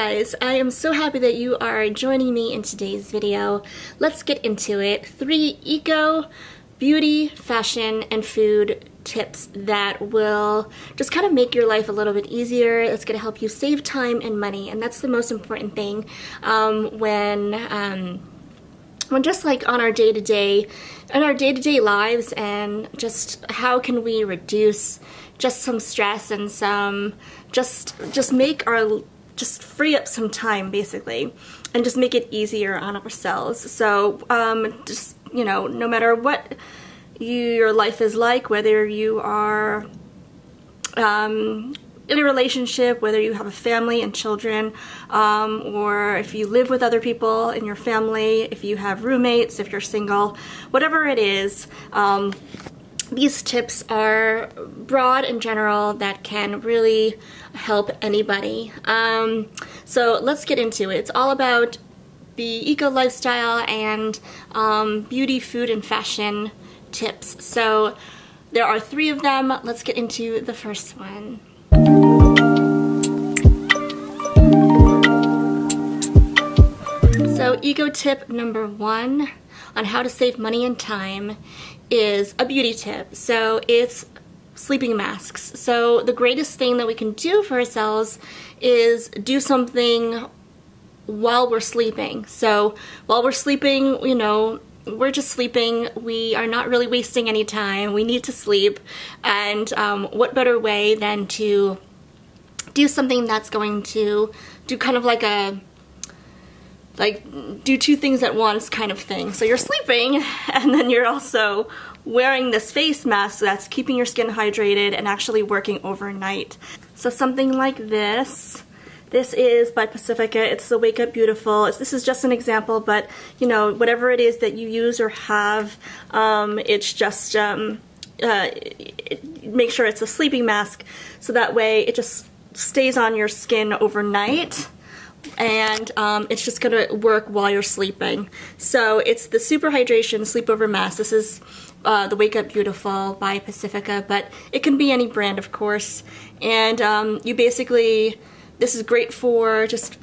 guys, I am so happy that you are joining me in today's video. Let's get into it. 3 eco, beauty, fashion, and food tips that will just kind of make your life a little bit easier. It's going to help you save time and money, and that's the most important thing when just like on our day-to-day lives, and just how can we reduce just some stress and some just free up some time, basically, and just make it easier on ourselves. So just, you know, no matter what your life is like, whether you are in a relationship, whether you have a family and children, or if you live with other people in your family, if you have roommates, if you're single, whatever it is, these tips are broad and general that can really help anybody. So let's get into it. It's all about the eco lifestyle and beauty, food, and fashion tips. So there are 3 of them. Let's get into the first one. So eco tip number 1 on how to save money and time is a beauty tip. So it's sleeping masks. So the greatest thing that we can do for ourselves is do something while we're sleeping. So while we're sleeping, you know, we're just sleeping. We are not really wasting any time. We need to sleep. And what better way than to do something that's going to do kind of like do 2 things at once kind of thing. So you're sleeping, and then you're also wearing this face mask that's keeping your skin hydrated and actually working overnight. So something like this. This is by Pacifica. It's the Wake Up Beautiful. This is just an example, but you know, whatever it is that you use or have, it's just make sure it's a sleeping mask, so that way it just stays on your skin overnight, and it's just gonna work while you're sleeping. So it's the Super Hydration Sleepover Mask. This is the Wake Up Beautiful by Pacifica, but it can be any brand, of course. And you basically, this is great for just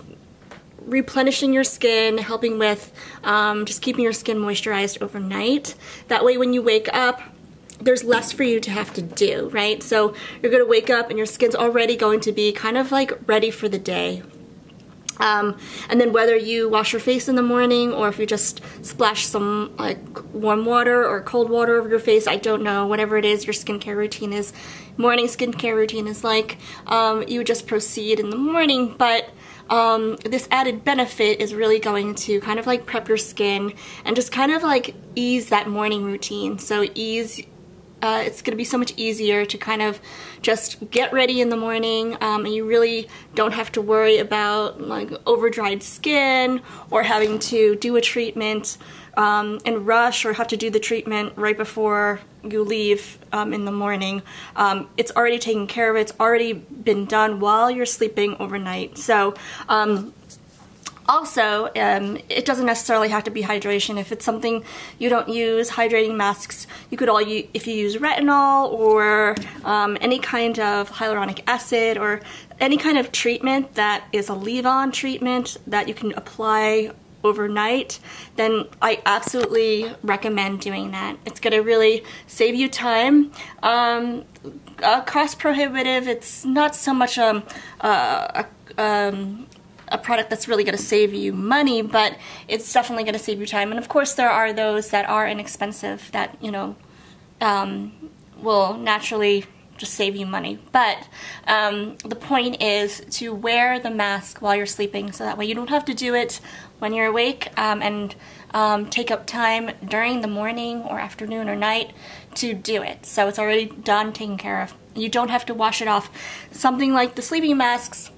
replenishing your skin, helping with just keeping your skin moisturized overnight. That way when you wake up, there's less for you to have to do, right? So you're gonna wake up and your skin's already going to be kind of like ready for the day. And then whether you wash your face in the morning, or if you just splash some like warm water or cold water over your face, I don't know, whatever it is your skincare routine is, morning skincare routine is like, you would just proceed in the morning. But this added benefit is really going to kind of like prep your skin and just kind of like ease that morning routine. So it's going to be so much easier to kind of just get ready in the morning, and you really don't have to worry about like over-dried skin or having to do a treatment and rush, or have to do the treatment right before you leave in the morning. It's already taken care of. It's already been done while you're sleeping overnight. So also, it doesn't necessarily have to be hydration. If it's something you don't use, hydrating masks, you could if you use retinol or any kind of hyaluronic acid or any kind of treatment that is a leave-on treatment that you can apply overnight, then I absolutely recommend doing that. It's going to really save you time. Cost prohibitive. It's not so much a product that's really going to save you money, but it's definitely going to save you time. And of course there are those that are inexpensive that, you know, will naturally just save you money. But the point is to wear the mask while you're sleeping, so that way you don't have to do it when you're awake, and take up time during the morning or afternoon or night to do it. So it's already done, taken care of. You don't have to wash it off. Something like the sleeping masks,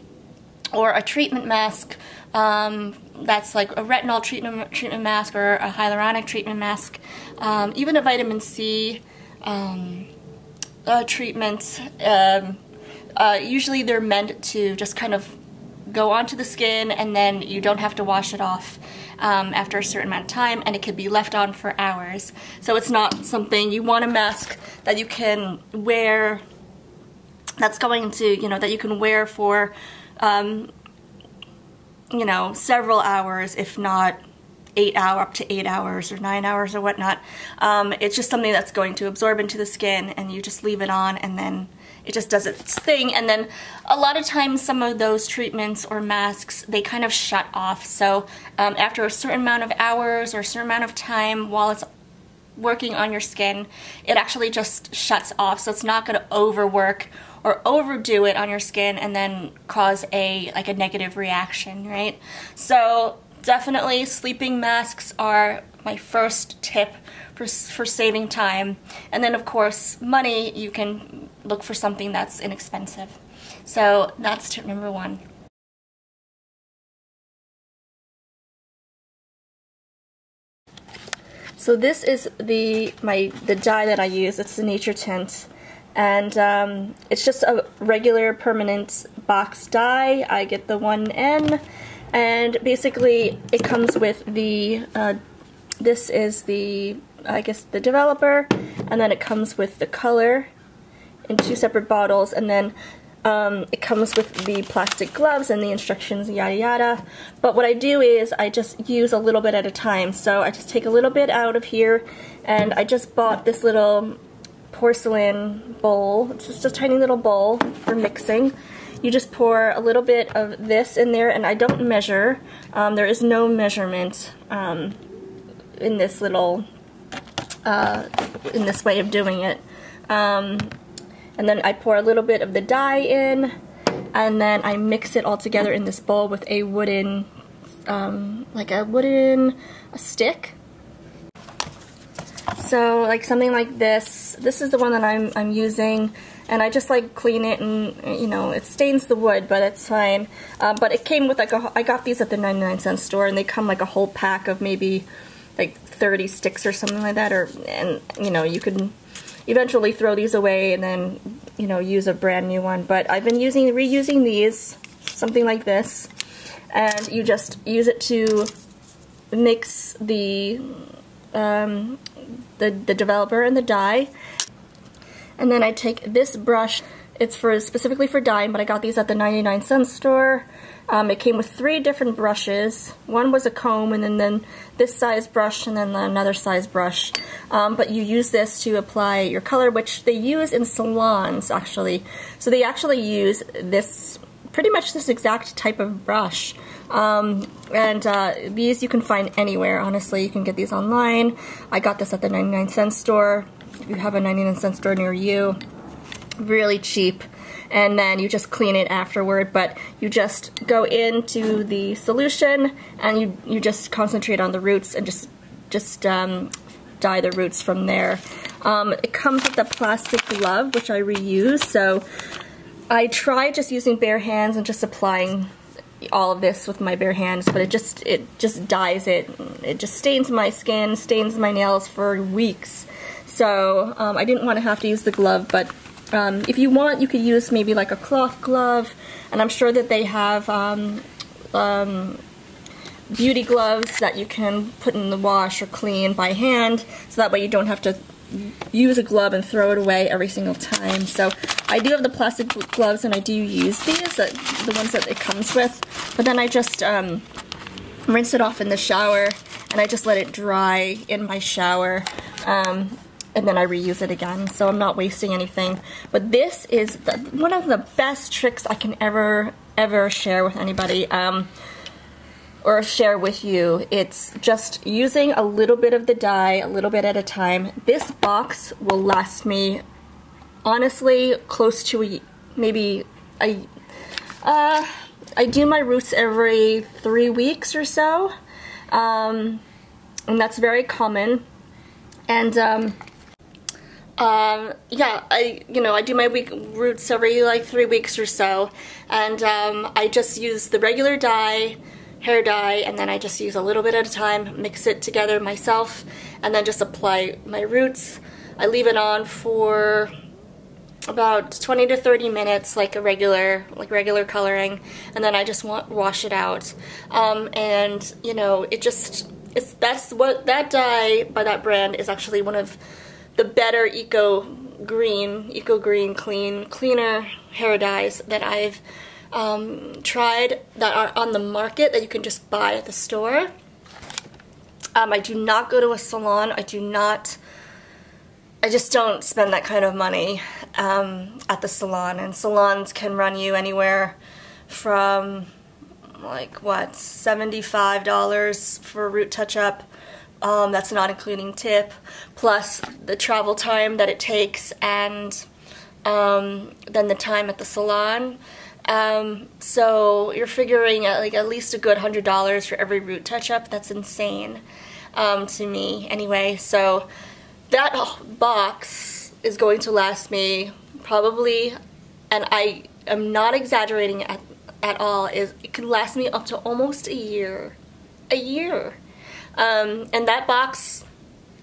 or a treatment mask that's like a retinol treatment mask, or a hyaluronic treatment mask, even a vitamin C treatment. Usually they're meant to just kind of go onto the skin, and then you don't have to wash it off after a certain amount of time, and it could be left on for hours. So it's not something, you want a mask that you can wear, that's going to, you know, that you can wear for you know, several hours, if not up to 8 hours or 9 hours or whatnot. It's just something that's going to absorb into the skin, and you just leave it on, and then it just does its thing. And then a lot of times some of those treatments or masks, they kind of shut off. So after a certain amount of hours or a certain amount of time while it's working on your skin, it actually just shuts off. So it's not going to overwork or overdo it on your skin and then cause a negative reaction, right? So definitely sleeping masks are my first tip for saving time. And then of course money, you can look for something that's inexpensive. So that's tip number 1. So this is the dye that I use. It's the Nature Tint, and it's just a regular permanent box dye. I get the 1N, and basically it comes with the this is the, I guess, the developer, and then it comes with the color in 2 separate bottles, and then it comes with the plastic gloves and the instructions, yada yada. But what I do is I just use a little bit at a time. So I just take a little bit out of here, and I just bought this little porcelain bowl. It's just a tiny little bowl for mixing. You just pour a little bit of this in there, and I don't measure. There is no measurement in this little, in this way of doing it. And then I pour a little bit of the dye in, and then I mix it all together in this bowl with a wooden, a stick. So like something like this. This is the one that I'm using, and I just like clean it, and you know, it stains the wood, but it's fine. But it came with like I got these at the 99-cent store, and they come like a whole pack of maybe like 30 sticks or something like that, and you know, you can eventually throw these away and then, you know, use a brand new one. But I've been reusing these, something like this, and you just use it to mix the developer and the dye. And then I take this brush. It's specifically for dyeing, but I got these at the 99-cent store. It came with 3 different brushes. One was a comb, and then this size brush, and then another size brush. But you use this to apply your color, which they use in salons, actually. So they actually use this, pretty much this exact type of brush. These you can find anywhere, honestly. You can get these online. I got this at the 99-cent store. If you have a 99-cent store near you, really cheap. And then you just clean it afterward, but you just go into the solution, and you just concentrate on the roots and just dye the roots from there. It comes with a plastic glove, which I reuse, so I try just using bare hands and just applying all of this with my bare hands, but it just dyes it. It just stains my skin, stains my nails for weeks. So I didn't want to have to use the glove, but if you want, you could use maybe like a cloth glove, and I'm sure that they have beauty gloves that you can put in the wash or clean by hand, so that way you don't have to use a glove and throw it away every single time. So I do have the plastic gloves, and I do use these, the ones that it comes with, but then I just rinse it off in the shower, and I just let it dry in my shower. And then I reuse it again, so I'm not wasting anything. But this is one of the best tricks I can ever share with anybody, or share with you. It's just using a little bit of the dye, a little bit at a time. This box will last me, honestly, close to maybe I do my roots every 3 weeks or so, and that's very common. And yeah, I do my roots every like 3 weeks or so, and I just use the regular dye, hair dye, and then I just use a little bit at a time, mix it together myself, and then just apply my roots. I leave it on for about 20 to 30 minutes, like regular coloring, and then I just wash it out. And you know, that dye by that brand is actually one of the better eco green, cleaner hair dyes that I've tried that are on the market that you can just buy at the store. I do not go to a salon. I just don't spend that kind of money at the salon, and salons can run you anywhere from like what, $75 for a root touch-up. That's not including tip, plus the travel time that it takes, and then the time at the salon. So you're figuring at like at least a good $100 for every root touch-up. That's insane to me anyway. So that box is going to last me probably, and I am not exaggerating at all, it can last me up to almost a year. And that box,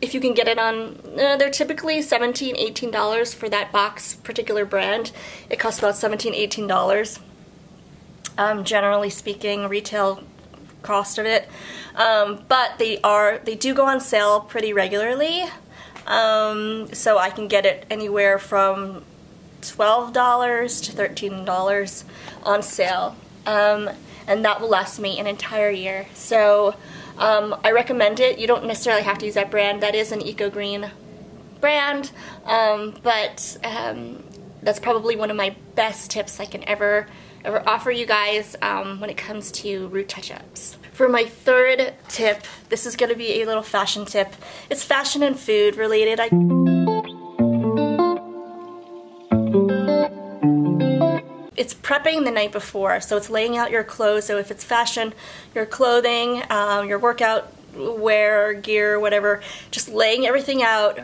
if you can get it on, they're typically $17, $18 for that box, particular brand. It costs about $17, $18, generally speaking, retail cost of it. But they do go on sale pretty regularly. So I can get it anywhere from $12 to $13 on sale. And that will last me an entire year. So I recommend it. You don't necessarily have to use that brand. That is an Eco-Green brand, but that's probably one of my best tips I can ever offer you guys when it comes to root touch-ups. For my third tip, this is going to be a little fashion tip. It's fashion and food related. It's prepping the night before, so it's laying out your clothes. So if it's fashion, your clothing, your workout wear, gear, whatever, just laying everything out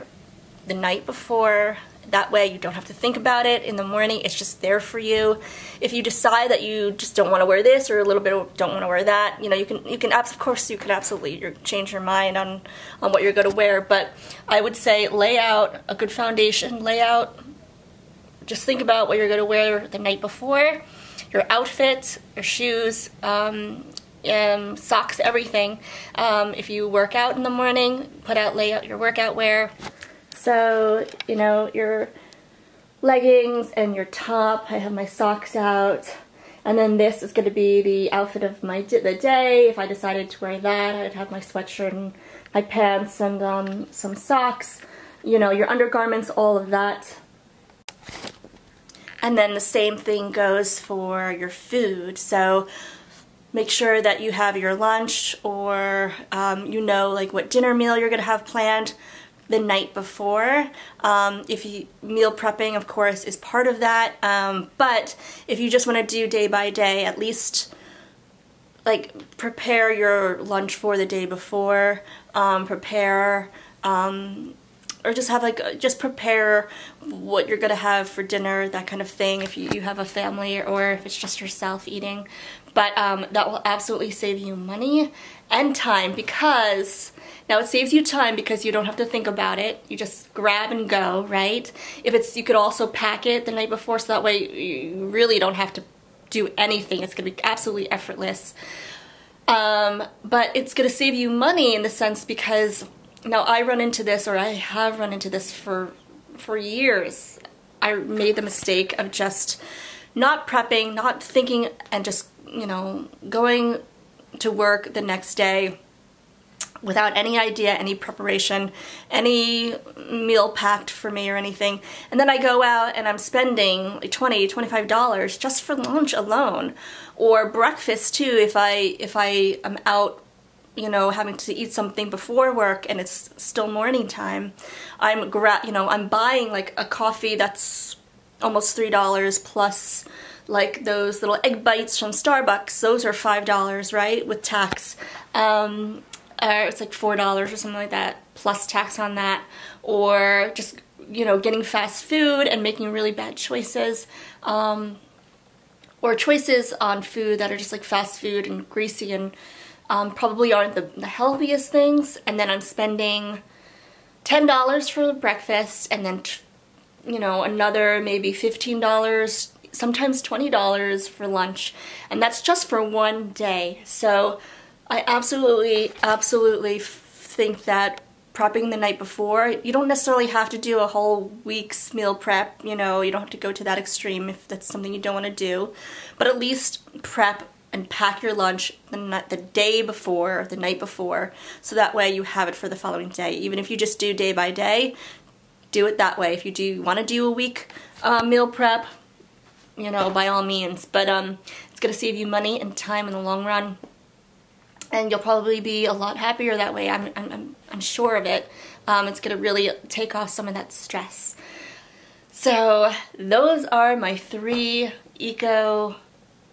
the night before. That way you don't have to think about it in the morning. It's just there for you. If you decide that you just don't want to wear this, or a little bit don't want to wear that, you know, you can of course you can absolutely change your mind on what you're going to wear. But I would say lay out a good foundation, just think about what you're going to wear the night before, your outfit, your shoes, socks, everything. If you work out in the morning, lay out your workout wear. So, you know, your leggings and your top. I have my socks out. And then this is going to be the outfit of the day. If I decided to wear that, I'd have my sweatshirt and my pants and some socks. You know, your undergarments, all of that. And then the same thing goes for your food. So make sure that you have your lunch, or you know, like what dinner meal you're going to have planned the night before. Meal prepping, of course, is part of that. But if you just want to do day by day, at least like prepare your lunch for the day before. Or just prepare what you're gonna have for dinner, that kind of thing, if you have a family or if it's just yourself eating. But that will absolutely save you money and time, because now it saves you time because you don't have to think about it. You just grab and go, right? You could also pack it the night before, so that way you really don't have to do anything. It's gonna be absolutely effortless. But it's gonna save you money in the sense because now I run into this, or I have run into this for years. I made the mistake of just not prepping, not thinking, and just, you know, going to work the next day without any idea, any preparation, any meal packed for me or anything. And then I go out and I'm spending like $20, $25 just for lunch alone, or breakfast too if I am out, you know, having to eat something before work and it's still morning time. I'm buying like a coffee that's almost $3 plus like those little egg bites from Starbucks. Those are $5, right, with tax. It's like $4 or something like that plus tax on that. Or just, you know, getting fast food and making really bad choices. Or choices on food that are just like fast food and greasy and probably aren't the healthiest things. And then I'm spending $10 for breakfast, and then, you know, another maybe $15, sometimes $20 for lunch. And that's just for one day. So I absolutely think that prepping the night before. You don't necessarily have to do a whole week's meal prep, you know, you don't have to go to that extreme if that's something you don't want to do, but at least prep and pack your lunch the day before, the night before, so that way you have it for the following day. Even if you just do day by day, do it that way. If you do want to do a week meal prep, you know, by all means, but it's going to save you money and time in the long run, and you'll probably be a lot happier that way. I'm sure of it. It's going to really take off some of that stress. So those are my 3 eco,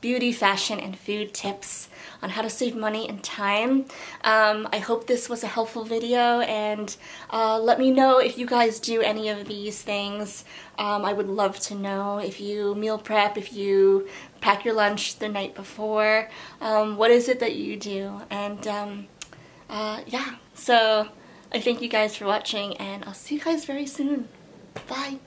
beauty, fashion, and food tips on how to save money and time. I hope this was a helpful video, and let me know if you guys do any of these things. I would love to know if you meal prep, if you pack your lunch the night before. What is it that you do? And yeah, so I thank you guys for watching, and I'll see you guys very soon. Bye.